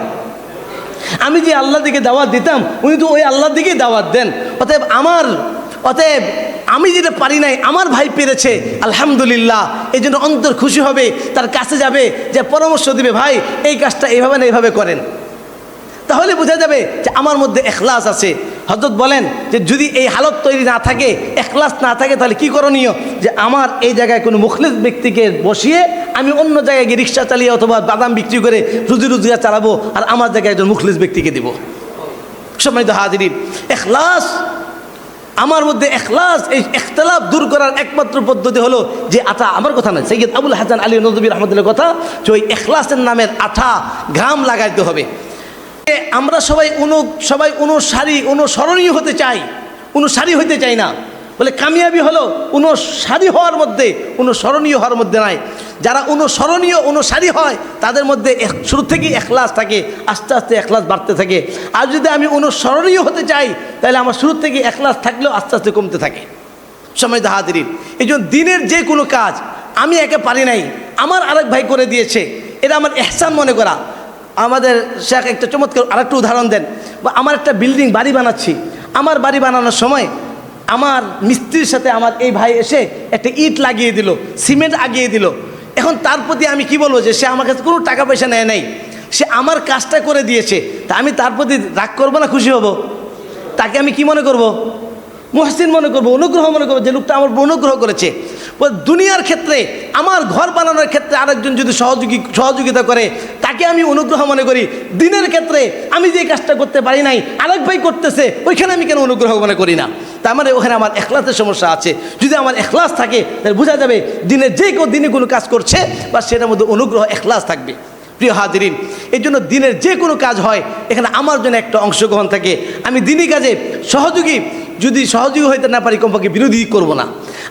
আমি যে আল্লাহর দিকে দাওয়াত দিতাম উনি তো ওই আল্লাহর দিকেই দাওয়াত দেন। অতএব আমি যেটা পারি নাই আমার ভাই পেরেছে, আলহামদুলিল্লাহ। এই জন্য অন্তর খুশি হবে, তার কাছে যাবে, যে পরামর্শ দিবে, ভাই এই কাজটা এইভাবে না এইভাবে করেন। তাহলে বোঝা যাবে যে আমার মধ্যে ইখলাস আছে। হযরত বলেন যে যদি এই হালত তৈরি না থাকে, ইখলাস না থাকে, তাহলে কি করণীয়? যে আমার এই জায়গায় কোনো মুখলিস ব্যক্তিকে বসিয়ে আমি অন্য জায়গায় গিয়ে রিক্সা চালিয়ে অথবা বাদাম বিক্রি করে রুজি রোজগার চালাবো, আর আমার জায়গায় একজন মুখলিস ব্যক্তিকে দেব। সম্মানিত হাজিরিন, ইখলাস, আমার মধ্যে ইখলাস, এই ইখতিলাফ দূর করার একমাত্র পদ্ধতি হলো যে আঠা, আমার কথা নয়, সৈয়দ আবুল হাসান আলী নদভী রাহমাতুল্লাহ কথা, যে ওই ইখলাসের নামের আঠা ঘাম লাগাইতে হবে। আমরা সবাই অনুসরণীয় হতে চাই, অনুসারী হতে চাই না। বলে কামিয়াবি হলো অনুসারী হওয়ার মধ্যে, অনুসরণীয় হওয়ার মধ্যে নয়। যারা অনুসরণীয় অনুসারী হয় তাদের মধ্যে শুরু থেকেই ইখলাস থাকে, আস্তে আস্তে ইখলাস বাড়তে থাকে। আর যদি আমি অনুসরণীয় হতে চাই, তাহলে আমার শুরু থেকে ইখলাস থাকলেও আস্তে আস্তে কমতে থাকে। সম্মানিত হাজিরিন, এই জন্য দিনের যে কোনো কাজ আমি একে পারি নাই, আমার আরেক ভাই করে দিয়েছে, এটা আমার ইহসান মনে করা। আমাদের শেখ একটা চমৎকার আরেকটা উদাহরণ দেন। আমার একটা বিল্ডিং বাড়ি বানাচ্ছি, আমার বাড়ি বানানোর সময় আমার মিস্ত্রির সাথে আমার এই ভাই এসে একটা ইট লাগিয়ে দিল, সিমেন্ট আগিয়ে দিল। এখন তার প্রতি আমি কি বলবো, যে সে আমার কাছে কোনো টাকা পয়সা নেয় নাই, সে আমার কাজটা করে দিয়েছে, তা আমি তার প্রতি রাগ করবো না খুশি হব? তাকে আমি কি মনে করব? মুহসিন মনে করবো, অনুগ্রহ মনে করবো, যে লোকটা আমার অনুগ্রহ করেছে। দুনিয়ার ক্ষেত্রে আমার ঘর বানানোর ক্ষেত্রে আরেকজন যদি সহযোগিতা করে তাকে আমি অনুগ্রহ মনে করি। দিনের ক্ষেত্রে আমি যে কাজটা করতে পারি নাই আরেক ভাই করতেছে, ওইখানে আমি কেন অনুগ্রহ মনে করি না? তার মানে ওখানে আমার এখলাসের সমস্যা আছে। যদি আমার এখলাস থাকে তাহলে বোঝা যাবে দিনের যে কেউ দিনে কোনো কাজ করছে বা সেটার মধ্যে অনুগ্রহ এখলাস থাকবে। প্রিয় হাজিরিন, এই জন্য দিনের যে কোনো কাজ হয় এখানে আমার জন্য একটা অংশগ্রহণ থাকে। আমি দিনই কাজে যদি সহযোগী হইতে না পারি কমপক্ষে বিরোধী করব না।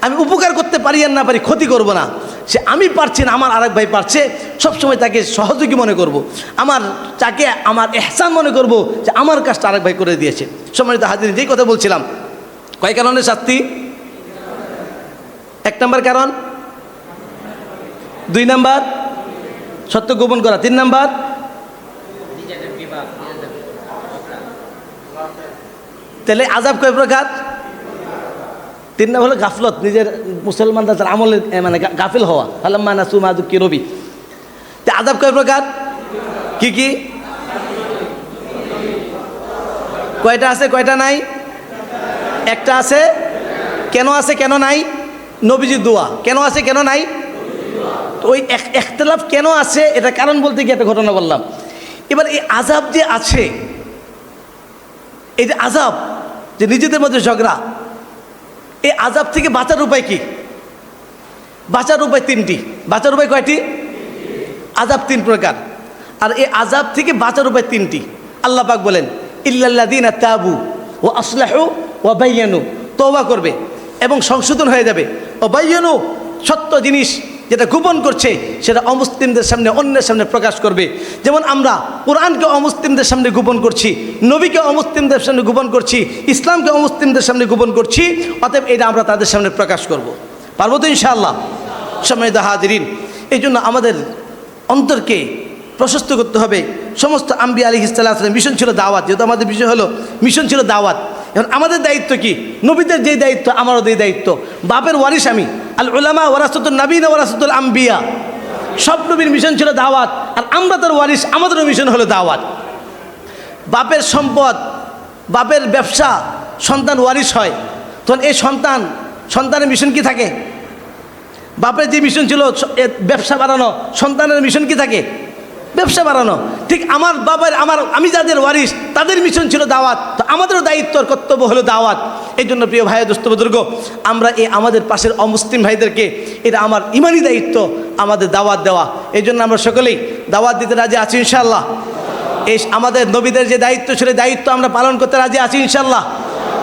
আমি উপকার করতে পারি আর না পারি ক্ষতি করব না। সে আমি পারছি না, আমার আরেক ভাই পারছে, সবসময় তাকে সহযোগী মনে করব। তাকে আমার এহসান মনে করব যে আমার কাজটা আরেক ভাই করে দিয়েছে। সম্মানিত হাজিরিন, যেই কথা বলছিলাম, কয় কারণে শাস্তি? 1 নম্বর কারণ, 2 নম্বর সত্য গোপন করা, 3 নম্বর তাহলে আযাব কয় প্রকার? 3 নম্বর হলো গাফলত, নিজের মুসলমানরা তার আমলে মানে গাফিল হওয়া। ফালাম্মা নাসু মা যুক্কিরু বিহি। তে আযাব কয় প্রকার? কি কি? কয়টা আছে কয়টা নাই? একটা আছে। কেন আছে কেন নাই? নবীজির দোয়া। কেন আছে কেন নাই? ওই ইখতিলাফ কেন আছে এটা কারণ বলতে গিয়ে একটা ঘটনা বললাম। এবার এই আযাব যে আছে, এই যে আযাব, যে নিজেদের মধ্যে ঝগড়া, এই আযাব থেকে বাঁচার উপায় কি? বাঁচার উপায় 3টি। বাঁচার উপায় কয়টি? আযাব 3 প্রকার। আর এই আযাব থেকে বাঁচার উপায় 3টি। আল্লাহ পাক বলেন, ইল্লাল্লাযীনা তাবু ওয়া আসলাহু ওয়া বায়্যানু, তওবা করবে এবং সংশোধন হয়ে যাবে। ওয়া বায়্যানু, সত্য জিনিস যেটা গোপন করছে সেটা অমুসলিমদের সামনে, অন্যের সামনে প্রকাশ করবে। যেমন আমরা কোরআনকে অমুসলিমদের সামনে গোপন করছি, নবীকে অমুসলিমদের সামনে গোপন করছি, ইসলামকে অমুসলিমদের সামনে গোপন করছি, অতএব এটা আমরা তাদের সামনে প্রকাশ করব। পারবো তো ইনশাআল্লাহ? সম্মানিত হাজিরিন, এই জন্য আমাদের অন্তরকে প্রশস্ত করতে হবে। সমস্ত আম্বিয়া আলাইহিস সালাম মিশন ছিল দাওয়াত। যেহেতু আমাদের বিষয় হলো মিশন ছিল দাওয়াত, এখন আমাদের দায়িত্ব কি? নবীদের যে দায়িত্ব আমারও যে দায়িত্ব। বাপের ওয়ারিস আমি, আল উলামা ওয়ারাসাতুন নবিয়্যিন ওয়ারাসাতুল আম্বিয়া। সব নবীর মিশন ছিল দাওয়াত, আর আমরা তার ওয়ারিস, আমাদেরও মিশন হলো দাওয়াত। বাপের সম্পদ, বাপের ব্যবসা, সন্তান ওয়ারিস হয়, তখন এই সন্তানের মিশন কি থাকে? বাপের যে মিশন ছিল ব্যবসা বাড়ানো, সন্তানের মিশন কি থাকে? ব্যবসা বাড়ানো। ঠিক আমার বাবার আমি যাদের ওয়ারিস তাদের মিশন ছিল দাওয়াত, তো আমাদেরও দায়িত্ব আর কর্তব্য হলো দাওয়াত। এই জন্য প্রিয় ভাই, দোস্ত বুজুর্গ, আমরা এই আমাদের পাশের অমুসলিম ভাইদেরকে, এটা আমার ইমানি দায়িত্ব আমাদের দাওয়াত দেওয়া। এই জন্য আমরা সকলেই দাওয়াত দিতে রাজি আছি ইনশাআল্লাহ। এই আমাদের নবীদের যে দায়িত্ব ছিল, দায়িত্ব আমরা পালন করতে রাজি আছি ইনশাআল্লাহ।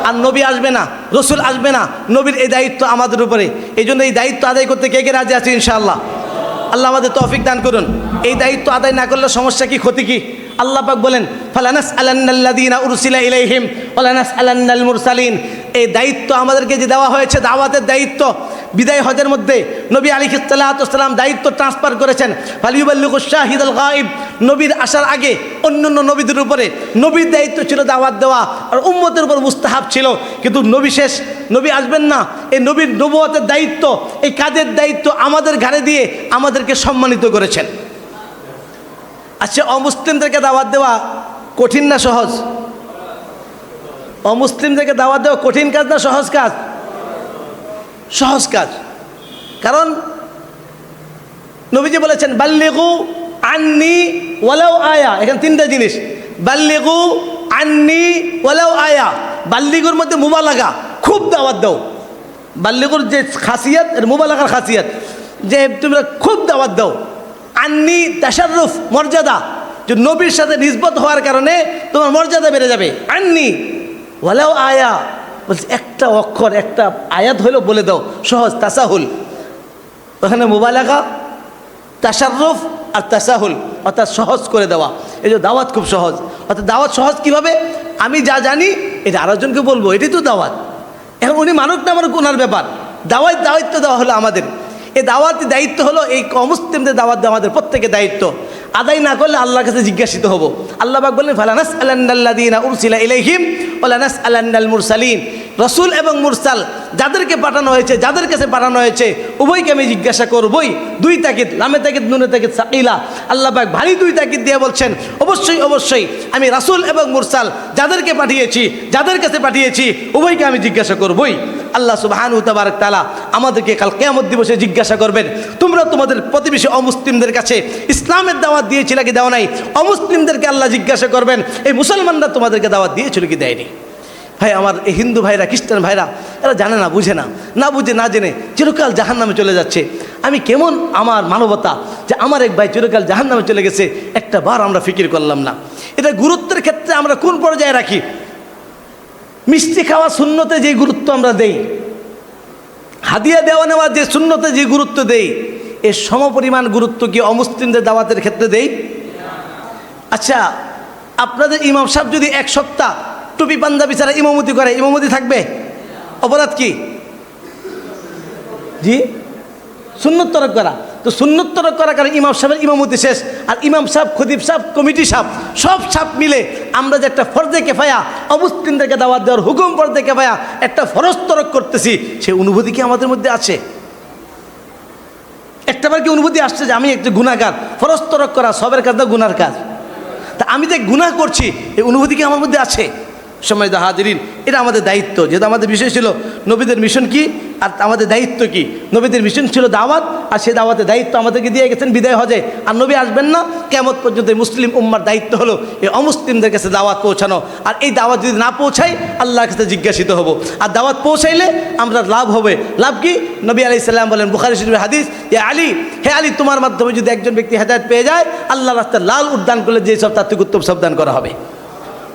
আর নবী আসবে না, রসুল আসবে না, নবীর এই দায়িত্ব আমাদের উপরে। এই জন্য এই দায়িত্ব আদায় করতে কে কে রাজি আছে ইনশাআল্লাহ? আল্লাহ আমাদের তৌফিক দান করুন। এই দায়িত্ব আদায় না করলে সমস্যা কি, ক্ষতি কি? আল্লাহ পাক বলেন, ফালানাসআলান্নাল্লাযীনা উরসিলা ইলাইহিম ওয়ালানাসআলান্নাল মুরসালিন। এই দায়িত্ব আমাদেরকে যে দেওয়া হয়েছে, দাওয়াতের দায়িত্ব, বিদায় হজের মধ্যে নবী আলাইহিস সালাতু ওয়াস সালাম দায়িত্ব ট্রান্সফার করেছেন। ফালিয়ুবাল্লিগুশ শাহিদাল গায়ব, নবীর আসার আগে অন্যান্য নবীদের উপরে নবীর দায়িত্ব ছিল দাওয়াত দেওয়া, আর উম্মতের উপর মুস্তাহাব ছিল। কিন্তু নবী শেষ, নবী আসবেন না, এই নবীর নবুয়তের দায়িত্ব, এই কাজের দায়িত্ব আমাদের ঘাড়ে দিয়ে আমাদেরকে সম্মানিত করেছেন। আচ্ছা, অমুসলিমদেরকে দাওয়াত দেওয়া কঠিন না সহজ? অমুসলিমদেরকে দাওয়াত দেওয়া কঠিন কাজ না সহজ কাজ? সহজ কাজ। কারণ নবীজি বলেছেন, বাল্লিগু আন্নি ওয়ালাউ আয়া। এখানে 3টা জিনিস, বাল্লিগু আন্নি ওয়ালাউ আয়া। বাল্লিগুর মধ্যে মুবালাগা, খুব দাওয়াত দাও। বাল্লিগুর যে খাসিয়াত, এর মুবালাগার খাসিয়াত, যে তোমরা খুব দাওয়াত দাও। আন্নি তাশাররুফ, মর্যাদা, যে নবীর সাথে নিসবত হওয়ার কারণে তোমার মর্যাদা বেড়ে যাবে। আন্নি ওয়ালাউ আয়া, বলছে একটা অক্ষর, একটা আয়াত হলেও বলে দাও, সহজ। তাসাহুল, ওখানে মুবালাগা, তাশাররুফ আর তাসাহুল, অর্থাৎ সহজ করে দেওয়া। এই যে দাওয়াত খুব সহজ। অর্থাৎ দাওয়াত সহজ কিভাবে? আমি যা জানি এটা আরেকজনকে বলবো, এটাই তো দাওয়াত। এখন উনি মানুষ না, আমার ওনার ব্যাপার। দায়িত্ব দেওয়া হলো আমাদের। এই দাওয়াতের দায়িত্ব হলো এই অমুসলিমদের দাওয়াত দেওয়া আমাদের প্রত্যেকের দায়িত্ব। আদায় না করলে আল্লাহর কাছে জিজ্ঞাসিত হব। আল্লাহ পাক বললেন, ফালানাসআলান্নাল্লাযীনা উরসিলা ইলাইহিম ওয়ালানাসআলান্নাল মুরসালিন। রসুল এবং মুরসাল যাদেরকে পাঠানো হয়েছে, যাদের কাছে পাঠানো হয়েছে, উভয়কে আমি জিজ্ঞাসা করবই। দুই তাকিদ, লামে তাকিদ নুনে তাকিদ সাকিলা, আল্লাহ পাক ভারী দুই তাকিদ দিয়ে বলছেন অবশ্যই অবশ্যই আমি রাসূল এবং মুরসাল যাদেরকে পাঠিয়েছি, যাদের কাছে পাঠিয়েছি, উভয়কে আমি জিজ্ঞাসা করবই। আল্লাহ সুবহানাহু তাবারক তাআলা আমাদেরকে কাল কিয়ামত দিবসে জিজ্ঞাসা করবেন, তোমরা তোমাদের প্রতিবেশী অমুসলিমদের কাছে ইসলামের দাওয়াত দিয়েছিলে কি দাও নাই? অমুসলিমদেরকে আল্লাহ জিজ্ঞাসা করবেন, এই মুসলমানরা তোমাদেরকে দাওয়াত দিয়েছিল কি দেয়নি? ভাই আমার এই হিন্দু ভাইরা, খ্রিস্টান ভাইরা, এরা জানে না, বুঝে না, না বুঝে না জেনে চিরকাল জাহান্নামে চলে যাচ্ছে। আমি কেমন আমার মানবতা যে আমার এক ভাই চিরকাল জাহান্নামে চলে গেছে, একটা বার আমরা ফিকির করলাম না। এটা গুরুত্বের ক্ষেত্রে আমরা কোন পর্যায়ে রাখি? মিষ্টি খাওয়া সুন্নতে যে গুরুত্ব আমরা দেই, হাদিয়া দেওয়া নেওয়া যে সুন্নতে যে গুরুত্ব দেই, এর সমপরিমাণ গুরুত্ব কি অমুসলিমদের দাওয়াতের ক্ষেত্রে দেই? আচ্ছা, আপনাদের ইমাম সাহেব যদি এক সপ্তাহ টুপি পাঞ্জাবি ছাড়া ইমামতি করে, ইমামতি থাকবে? অপরাধ কি? জি, সুন্নত তরক করা। তো সুন্নত তরক করার কারণে ইমাম সাহেবের ইমামতি শেষ, আর ইমাম সাহেব, খতিব সাহেব, কমিটি সাহেব, সব সাহেব মিলে আমরা যে একটা ফরজে কেফায়া অমুসলিমদেরকে দাওয়াত দেওয়ার হুকুম, ফরজে কেফায়া একটা ফরজ তরক করতেছি, সে অনুভূতি কি আমাদের মধ্যে আছে? একটাবার কি অনুভূতি আসছে যে আমি একটা গুনাহগার? ফরজ তরক করা সবের কাজ না, গুনার কাজ। তা আমি যে গুনাহ করছি, এই অনুভূতি কি আমার মধ্যে আছে? সম্মানিত হাজিরিন, এটা আমাদের দায়িত্ব। যেহেতু আমাদের বিষয় ছিল নবীদের মিশন কি আর আমাদের দায়িত্ব কি। নবীদের মিশন ছিল দাওয়াত, আর সেই দাওয়াতের দায়িত্ব আমাদেরকে দিয়ে গেছেন বিদায় হজে। আর নবী আসবেন না, কিয়ামত পর্যন্ত মুসলিম উম্মার দায়িত্ব হলো এই অমুসলিমদের কাছে দাওয়াত পৌঁছানো। আর এই দাওয়াত যদি না পৌঁছাই, আল্লাহর কাছে জিজ্ঞাসিত হব। আর দাওয়াত পৌঁছাইলে আমরা লাভ হবে। লাভ কি? নবী আলাইহিস সালাম বলেন, বুখারী শরীফের হাদিস, ইয়া আলী, হে আলী, তোমার মাধ্যমে যদি একজন ব্যক্তি হেদায়েত পেয়ে যায়, আল্লাহর রাস্তায় লাল উদ্যান করলে যে সব তার থেকে উত্তম সাবধান করা হবে।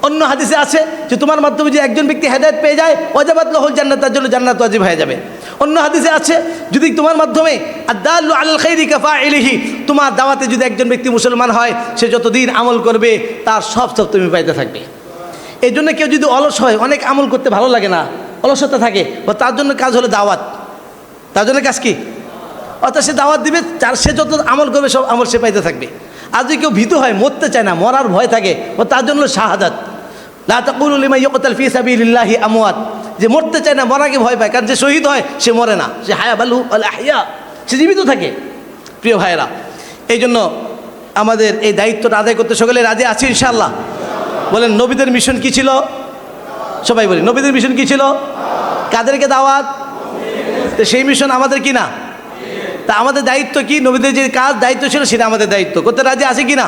অন্য হাদিসে আছে যে তোমার মাধ্যমে যদি একজন ব্যক্তি হেদায়েত পেয়ে যায়, ওয়াজাবাত লাহুল জান্নাত, তার জন্য জান্নাত ওয়াজিব হয়ে যাবে। অন্য হাদিসে আছে যদি তোমার মাধ্যমে আদ-দাল্লু আলাল খাইরি কাফাইলিহি, তোমার দাওয়াতে যদি একজন ব্যক্তি মুসলমান হয়, সে যতদিন আমল করবে তার সব তুমি পাইতে থাকবে। এই জন্য কেউ যদি অলস হয়, অনেক আমল করতে ভালো লাগে না, অলসতা থাকে, তার জন্য কাজ হলো দাওয়াত। তার জন্য কাজ কি? অর্থাৎ সে দাওয়াত দিবে, সে যত আমল করবে সব আমল সে পাইতে থাকবে। আর যদি কেউ ভীতু হয়, মরতে চায় না, মরার ভয় থাকে, তার জন্য শাহাদাত। লা তাকুলু লিমান ইউকতাল ফি সাবিলিল্লাহি আমওয়াত, যে মরতে চায় না, মরাকে ভয় পায়, কারণ যে শহীদ হয় সে মরে না, সে হায়া বালু আল আহইয়া, সে জীবিত থাকে। প্রিয় ভাইরা, এই জন্য আমাদের এই দায়িত্বটা আদায় করতে সকলে রাজি আছি ইনশাআল্লাহ? বলেন, নবীদের মিশন কি ছিল? সবাই বলি, নবীদের মিশন কি ছিল? কাদেরকে দাওয়াত? তো সেই মিশন আমাদের কি না? তা আমাদের দায়িত্ব কি? নবীদের যে কাজ দায়িত্ব ছিল সেটা আমাদের দায়িত্ব করতে রাজি আছে কি না?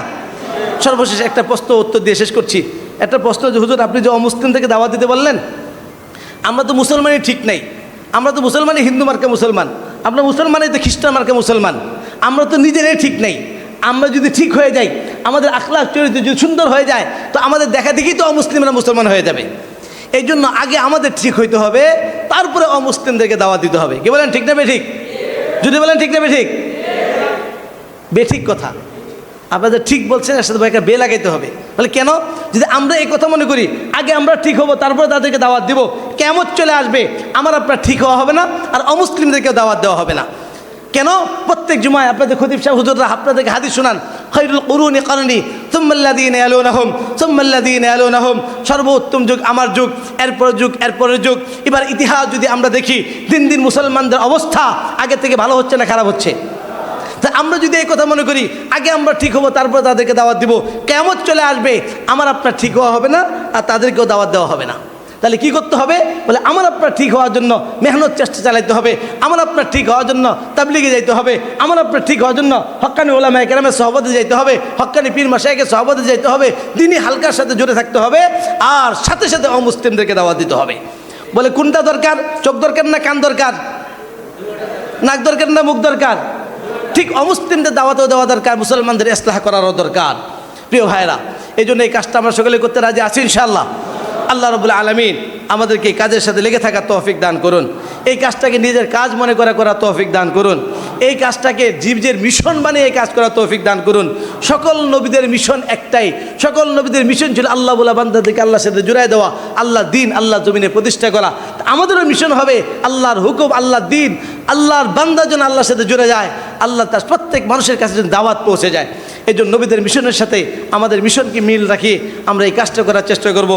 সর্বশেষ একটা প্রশ্ন উত্তর দিয়ে শেষ করছি। একটা প্রশ্ন যে হুজুর, আপনি যে অমুসলিমদেরকে দাওয়াত দিতে বললেন, আমরা তো মুসলমানই ঠিক নেই, আমরা তো মুসলমানই হিন্দু মার্কা মুসলমান, আমরা মুসলমানই তো খ্রিস্টান মার্কা মুসলমান, আমরা তো নিজেরাই ঠিক নেই। আমরা যদি ঠিক হয়ে যাই, আমাদের আখলাক চরিত্র যদি সুন্দর হয়ে যায়, তো আমাদের দেখা দেখি তো অমুসলিমরা মুসলমান হয়ে যাবে। এই জন্য আগে আমাদের ঠিক হইতে হবে, তারপরে অমুসলিমদেরকে দাওয়াত দিতে হবে। কি বলেন, ঠিক না বেঠিক? যদি বলেন ঠিক না বেঠিক? বেঠিক কথা। আপনাদের ঠিক বলছেন, এর সাথে একটা বে লাগাইতে হবে। বলে কেন? যদি আমরা এই কথা মনে করি আগে আমরা ঠিক হব, তারপরে তাদেরকে দাওয়াত দিব, কিয়ামত চলে আসবে, আমার আপনার ঠিক হওয়া হবে না, আর অমুসলিমদেরকেও দাওয়াত দেওয়া হবে না। কেন? প্রত্যেক জুমায় আপনাদের খতিব সাহেব হুজুররা আপনাদেরকে হাদিস শোনান, খায়রুল কুরুনি করনি সুম্মাল্লাযীনা ইয়ালুনাহুম সুম্মাল্লাযীনা ইয়ালুনাহুম, সর্বোত্তম যুগ আমার যুগ, এরপর যুগ, এরপরের যুগ। এবার ইতিহাস যদি আমরা দেখি, দিন দিন মুসলমানদের অবস্থা আগে থেকে ভালো হচ্ছে না খারাপ হচ্ছে? তা আমরা যদি এই কথা মনে করি আগে আমরা ঠিক হবো, তারপর তাদেরকে দাওয়াত দিব, কিয়ামত চলে আসবে, আমার আপনার ঠিক হওয়া হবে না, আর তাদেরকেও দাওয়াত দেওয়া হবে না। তাহলে কি করতে হবে? বলে আমার আপনার ঠিক হওয়ার জন্য মেহনত চেষ্টা চালাইতে হবে, আমার আপনার ঠিক হওয়ার জন্য তাবলিগে যাইতে হবে, আমার আপনার ঠিক হওয়ার জন্য হক্কানি ওলামায়ে কেরামের সহবতে যাইতে হবে, হক্কানি পীর মাশায়েখের সহবতে যাইতে হবে, দিনই হালকার সাথে জুড়ে থাকতে হবে, আর সাথে সাথে অমুসলিমদেরকে দাওয়াত দিতে হবে। বলে কোনটা দরকার? চোখ দরকার না কান দরকার? নাক দরকার না মুখ দরকার? ঠিক অমুসলিমদের দাওয়াতও দেওয়া দরকার, মুসলমানদের ইসলাহ করারও দরকার। প্রিয় ভাইরা, এই জন্য এই কাজটা আমরা সকলে করতে রাজি আছি ইনশাআল্লাহ। আল্লাহ রাব্বুল আলামিন আমাদেরকে এই কাজের সাথে লেগে থাকার তৌফিক দান করুন, এই কাজটাকে নিজের কাজ মনে করার তৌফিক দান করুন, এই কাজটাকে জীবনের মিশন বানিয়ে এই কাজ করার তৌফিক দান করুন। সকল নবীদের মিশন একটাই, সকল নবীদের মিশন ছিল আল্লাহ বলা বান্দাদেরকে আল্লাহর সাথে জুড়াই দেওয়া, আল্লাহ দিন আল্লাহ জমিনে প্রতিষ্ঠা করা। আমাদেরও মিশন হবে আল্লাহর হুকুম, আল্লাহর দিন, আল্লাহর বান্দা যেন আল্লাহর সাথে জুড়ে যায়, আল্লাহ তার প্রত্যেক মানুষের কাছে যেন দাওয়াত পৌঁছে যায়। এই জন্য নবীদের মিশনের সাথে আমাদের মিশনকে মিল রাখি আমরা এই কাজটা করার চেষ্টা করব।